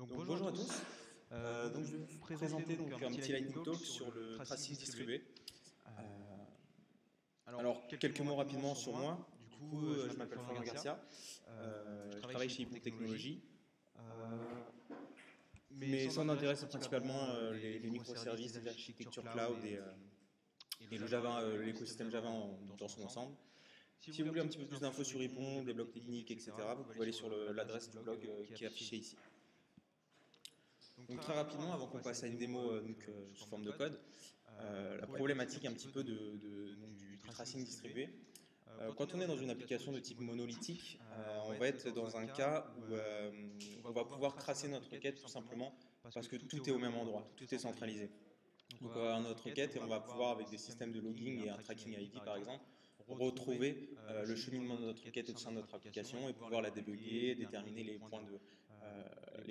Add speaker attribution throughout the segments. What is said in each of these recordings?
Speaker 1: Donc bonjour à tous. Donc je vais vous présenter donc, un petit lightning talk sur le tracing distribué. Alors quelques mots rapidement sur moi. Du coup, je m'appelle Florian Garcia. Je travaille chez Hypno Technologies. Mais ça m'intéresse principalement les microservices, les architectures cloud et le Java, l'écosystème Java dans son ensemble. Si vous voulez un petit peu plus d'infos sur Hypno, des blogs techniques, etc., vous pouvez aller sur l'adresse du blog qui est affichée ici. Donc très rapidement, avant qu'on passe à une démo sous forme de code, la problématique un petit peu du tracing distribué. Quand on est dans une application de type monolithique, on va être dans un cas où on va pouvoir tracer notre requête tout simplement parce que tout est au même endroit, tout est centralisé. Donc on va avoir notre requête et on va pouvoir, avec des systèmes de logging et un tracking ID par exemple, retrouver le cheminement de notre requête au sein de notre application et pouvoir la débugger, déterminer les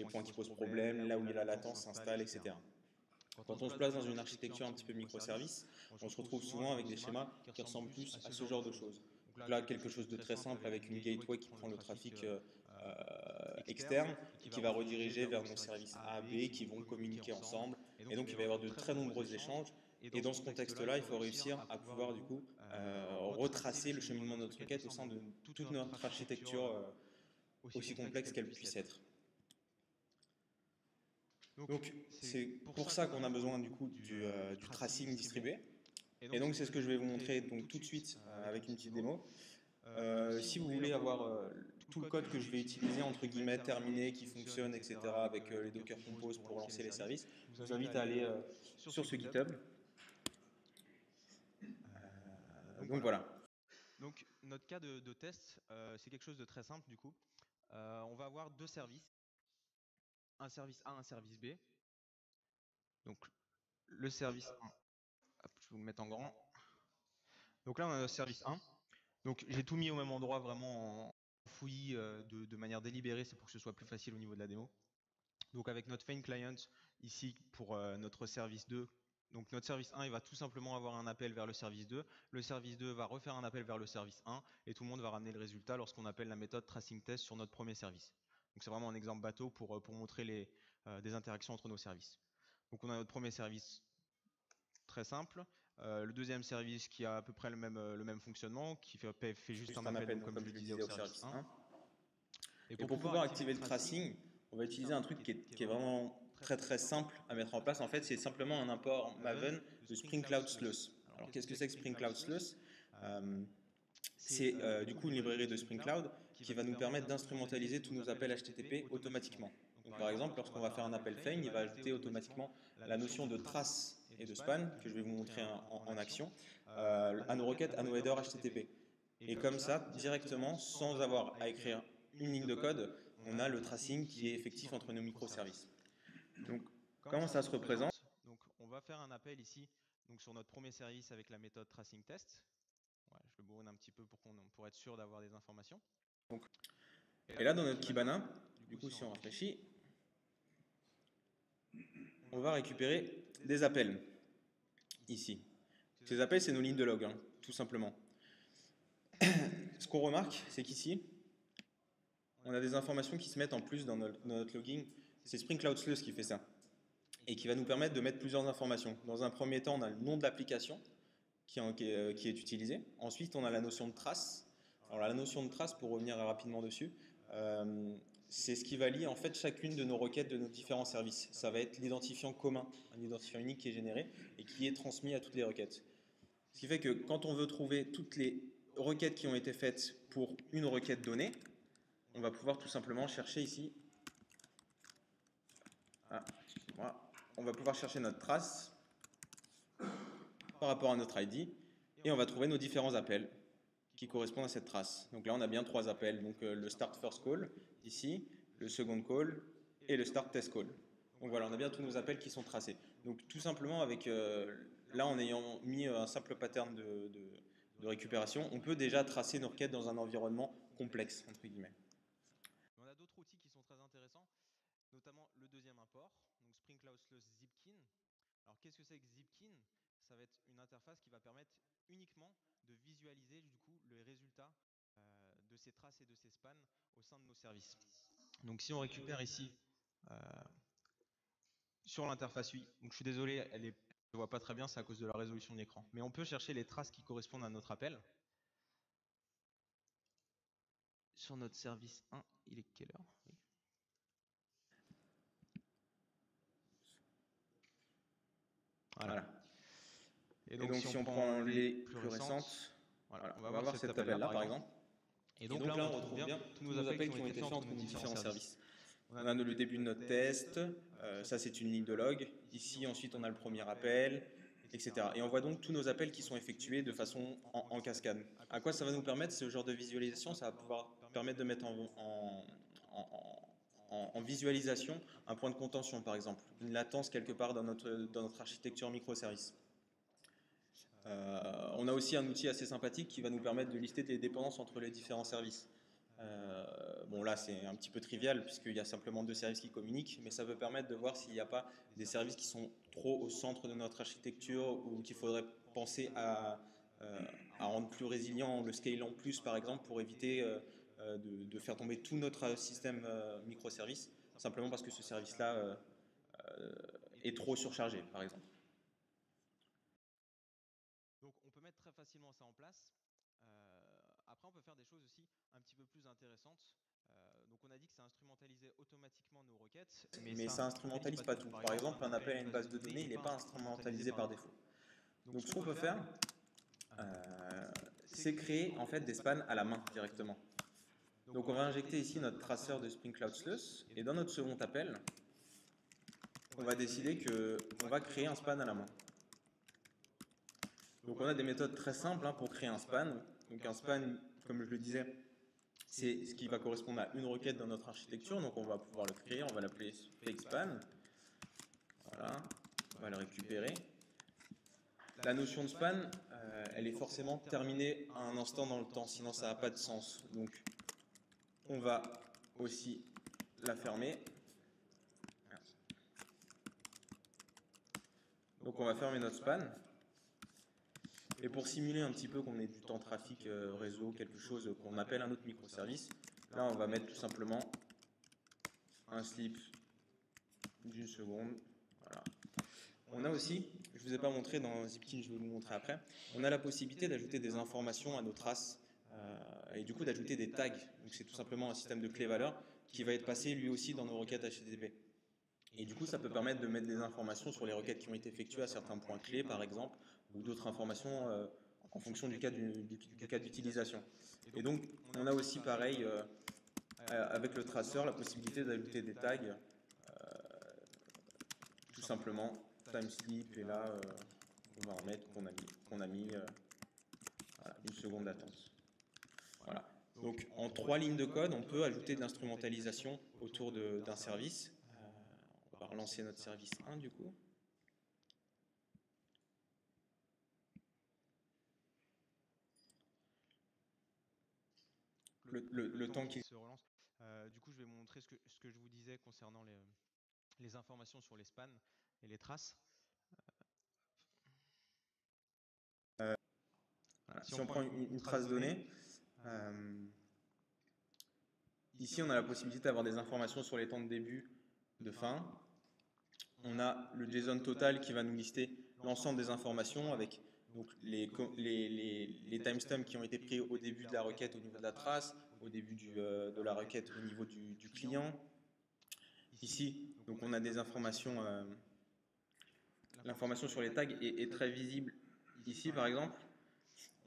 Speaker 1: points qui posent problème, là où la latence s'installe, etc. Quand on se place dans une architecture un petit peu microservice, on se retrouve souvent avec des schémas qui ressemblent plus à ce genre de choses. Donc là, quelque chose de très simple avec une gateway qui prend le trafic externe et qui va rediriger vers nos services A, B qui vont communiquer ensemble. Et donc, il va y avoir de très nombreux échanges. Et dans ce contexte-là, il faut réussir à pouvoir du coup retracer le cheminement de notre requête au sein de toute notre architecture aussi complexe qu'elle puisse être. Donc c'est pour ça qu'on a besoin du coup du tracing distribué. Et donc c'est ce que je vais vous montrer donc tout de suite avec une petite démo. Si vous voulez avoir tout le code que je vais utiliser entre guillemets terminé, qui fonctionne, etc. avec les Docker Compose pour lancer les services, je vous invite à aller sur ce GitHub. Donc voilà.
Speaker 2: Donc notre cas de test, c'est quelque chose de très simple du coup. On va avoir deux services, un service A, un service B. Donc le service 1, hop, je vais vous le mettre en grand. Donc là on a le service 1. Donc j'ai tout mis au même endroit vraiment en fouillis de manière délibérée, c'est pour que ce soit plus facile au niveau de la démo. Donc avec notre Feign Client ici pour notre service 2. Donc notre service 1 il va tout simplement avoir un appel vers le service 2. Le service 2 va refaire un appel vers le service 1 et tout le monde va ramener le résultat lorsqu'on appelle la méthode tracing test sur notre premier service. Donc c'est vraiment un exemple bateau pour montrer des interactions entre nos services. Donc on a notre premier service très simple. Le deuxième service qui a à peu près le même fonctionnement, qui fait juste un appel, donc, comme je le disais, au service 1.
Speaker 1: Et pour pouvoir activer le tracing, on va utiliser un truc qui est vraiment très simple à mettre en place. En fait, c'est simplement un import Maven de Spring Cloud Sluice. Alors qu'est-ce que c'est que Spring Cloud Sluice? C'est du coup une librairie de Spring Cloud qui va nous permettre d'instrumentaliser tous nos appels HTTP automatiquement. Donc, par exemple, lorsqu'on va faire un appel Feign, il va ajouter automatiquement la notion de trace et de span, que je vais vous montrer en action, à nos requêtes, à nos headers HTTP. Et comme ça, directement, sans avoir à écrire une ligne de code, on a le tracing qui est effectif entre nos microservices. Donc, comment ça se représente?
Speaker 2: Donc, on va faire un appel ici donc sur notre premier service avec la méthode tracing test. Ouais, je le bourrine un petit peu pour être sûr d'avoir des informations.
Speaker 1: Donc, et là, dans notre Kibana, du coup, si on réfléchit, on va récupérer des appels ici. Ces appels, c'est nos lignes de log, hein, tout simplement. Ce qu'on remarque, c'est qu'ici, on a des informations qui se mettent en plus dans notre logging. C'est Spring Cloud Sluice qui fait ça et qui va nous permettre de mettre plusieurs informations. Dans un premier temps, on a le nom de l'application qui est utilisé. Ensuite, on a la notion de trace. Alors la notion de trace, pour revenir rapidement dessus, c'est ce qui va lier en fait chacune de nos requêtes de nos différents services. Ça va être l'identifiant commun, un identifiant unique qui est généré et qui est transmis à toutes les requêtes. Ce qui fait que quand on veut trouver toutes les requêtes qui ont été faites pour une requête donnée, on va pouvoir tout simplement chercher ici. Excusez-moi. On va pouvoir chercher notre trace par rapport à notre ID et on va trouver nos différents appels qui correspondent à cette trace. Donc là, on a bien trois appels. Donc le start first call ici, le second call et le start test call. Donc voilà, on a bien tous nos appels qui sont tracés. Donc tout simplement avec là, en ayant mis un simple pattern de récupération, on peut déjà tracer nos requêtes dans un environnement complexe entre guillemets.
Speaker 2: On a d'autres outils qui sont très intéressants, notamment le deuxième import, donc Spring Cloud Sluice Zipkin. Alors qu'est-ce que c'est que Zipkin? Ça va être une interface qui va permettre uniquement de visualiser du coup les résultats de ces traces et de ces spans au sein de nos services. Donc si on récupère ici sur l'interface UI. Donc je suis désolé, je ne voit pas très bien, c'est à cause de la résolution de l'écran. Mais on peut chercher les traces qui correspondent à notre appel. Sur notre service 1, il est quelle heure? Oui. Voilà. Et donc si on prend les plus récentes, voilà, on va voir cette tabelle-là par exemple. Et donc là, on retrouve bien tous nos appels qui ont été faits entre nos différents services.
Speaker 1: On a le début de notre test, ça c'est une ligne de log. Ici, ensuite, on a le premier appel, etc. Et on voit donc tous nos appels qui sont effectués de façon en cascade. À quoi ça va nous permettre, ce genre de visualisation? Ça va pouvoir permettre de mettre en visualisation un point de contention, par exemple, une latence quelque part dans notre architecture microservice. On a aussi un outil assez sympathique qui va nous permettre de lister les dépendances entre les différents services. Bon là c'est un petit peu trivial puisqu'il y a simplement 2 services qui communiquent, mais ça peut permettre de voir s'il n'y a pas des services qui sont trop au centre de notre architecture ou qu'il faudrait penser à rendre plus résilient, le scale en plus par exemple pour éviter de faire tomber tout notre système microservice simplement parce que ce service-là est trop surchargé par exemple.
Speaker 2: Donc on peut mettre très facilement ça en place. Après on peut faire des choses aussi un petit peu plus intéressantes. Donc on a dit que ça instrumentalisait automatiquement nos requêtes,
Speaker 1: mais ça instrumentalise pas tout. Par exemple, un appel à une base de données, il n'est pas instrumentalisé par défaut. Donc ce qu'on peut faire, c'est créer en fait des spans à la main directement. Donc on va injecter ici notre traceur de Spring Cloud Sluice et dans notre second appel, on va décider qu'on va créer un span à la main. Donc on a des méthodes très simples pour créer un span. Donc un span, comme je le disais, c'est ce qui va correspondre à une requête dans notre architecture. Donc on va pouvoir le créer, on va l'appeler FakeSpan. Voilà, on va le récupérer. La notion de span, elle est forcément terminée à un instant dans le temps, sinon ça n'a pas de sens. Donc on va aussi la fermer. Donc on va fermer notre span. Et pour simuler un petit peu qu'on ait du temps trafic réseau, quelque chose qu'on appelle un autre microservice, là on va mettre tout simplement un sleep d'une seconde. Voilà. On a aussi, je ne vous ai pas montré dans Zipkin, je vais vous le montrer après, on a la possibilité d'ajouter des informations à nos traces et du coup d'ajouter des tags. Donc c'est tout simplement un système de clés-valeurs qui va être passé lui aussi dans nos requêtes HTTP. Et du coup ça peut permettre de mettre des informations sur les requêtes qui ont été effectuées à certains points clés par exemple, ou d'autres informations en fonction du cas d'utilisation. Et donc on a aussi pareil avec le traceur la possibilité d'ajouter des tags tout simplement timesleep et là on va en mettre qu'on a mis voilà, une seconde d'attente. Voilà. Donc en 3 lignes de code on peut ajouter de l'instrumentalisation autour d'un service. On va relancer notre service 1 du coup. Le temps qui
Speaker 2: se relance. Du coup, je vais vous montrer ce que je vous disais concernant les informations sur les spans et les traces.
Speaker 1: Voilà. Si on prend une trace donnée, ici on a la possibilité d'avoir des informations sur les temps de début, de fin. On a le JSON total qui va nous lister l'ensemble des informations avec donc les timestamps qui ont été pris au début de la requête au niveau de la trace, au début de la requête au niveau du client. Ici, donc on a des informations, l'information sur les tags est très visible. Ici par exemple,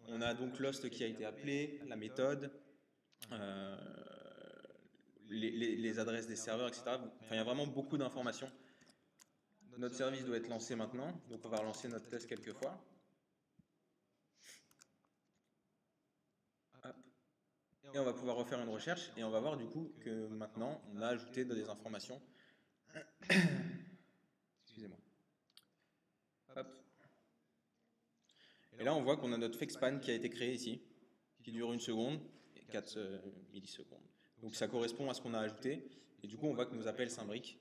Speaker 1: on a donc l'host qui a été appelé, la méthode, les adresses des serveurs, etc. Enfin, il y a vraiment beaucoup d'informations. Notre service doit être lancé maintenant, donc on va relancer notre test quelques fois. Hop. Et on va pouvoir refaire une recherche et on va voir du coup que maintenant on a ajouté des informations. Excusez-moi. Hop. Et là on voit qu'on a notre FakeSpan qui a été créé ici, qui dure 1 seconde et 4 millisecondes. Donc ça correspond à ce qu'on a ajouté et du coup on voit que nos appels s'imbriquent.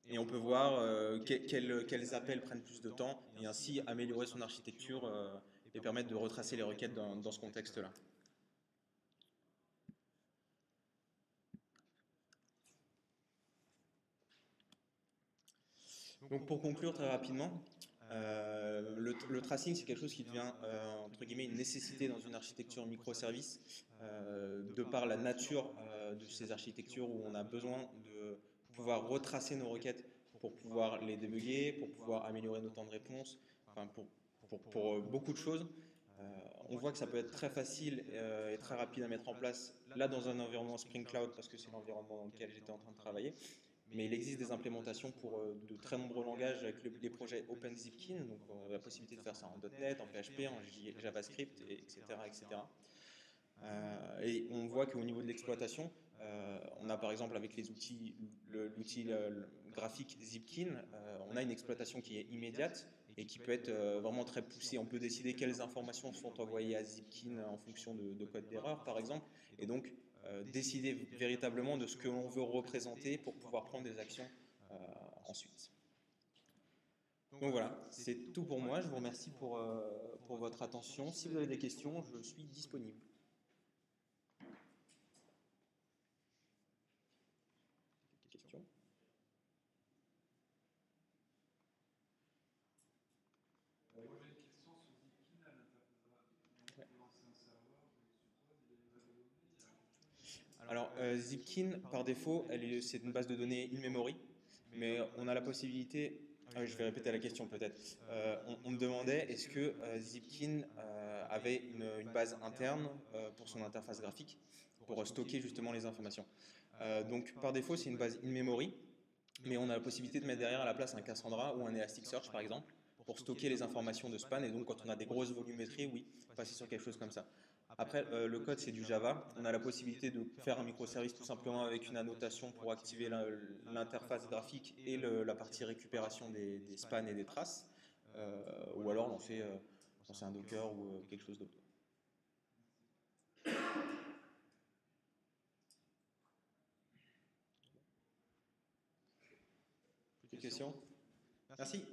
Speaker 1: Et on peut voir quels appels prennent plus de temps et ainsi améliorer son architecture et permettre de retracer les requêtes dans ce contexte-là. Donc pour conclure très rapidement, le tracing, c'est quelque chose qui devient, entre guillemets, une nécessité dans une architecture microservice, de par la nature de ces architectures où on a besoin de pouvoir retracer nos requêtes pour pouvoir les débugger, pour pouvoir améliorer nos temps de réponse, enfin pour beaucoup de choses. On voit que ça peut être très facile et très rapide à mettre en place, là dans un environnement Spring Cloud, parce que c'est l'environnement dans lequel j'étais en train de travailler. Mais il existe des implémentations pour de très nombreux langages avec les projets OpenZipkin, donc on a la possibilité de faire ça en .NET, en PHP, en JavaScript, etc. etc. Et on voit qu'au niveau de l'exploitation, on a par exemple avec les outils, l'outil graphique Zipkin, on a une exploitation qui est immédiate et qui peut être vraiment très poussée. On peut décider quelles informations sont envoyées à Zipkin en fonction de code d'erreur par exemple, et donc décider véritablement de ce que l'on veut représenter pour pouvoir prendre des actions ensuite. Donc voilà, c'est tout pour moi. Je vous remercie pour votre attention. Si vous avez des questions, je suis disponible. Questions?
Speaker 3: Moi j'ai une question sur Zipkin à l'interface graphique. On peut lancer un serveur sur prod, il y a une base de données, il y a quelque chose.
Speaker 1: Alors Zipkin, par défaut, c'est une base de données in-memory, mais on a la possibilité. Ah oui, je vais répéter la question peut-être. On me demandait est-ce que Zipkin avait une base interne pour son interface graphique pour stocker justement les informations. Donc par défaut, c'est une base in-memory, mais on a la possibilité de mettre derrière à la place un Cassandra ou un Elasticsearch par exemple pour stocker les informations de span. Et donc quand on a des grosses volumétries, oui, passer sur quelque chose comme ça. Après, le code, c'est du Java. On a la possibilité de faire un microservice tout simplement avec une annotation pour activer l'interface graphique et la partie récupération des spans et des traces. Ou alors lancer un Docker ou quelque chose d'autre. Plus de questions? Merci.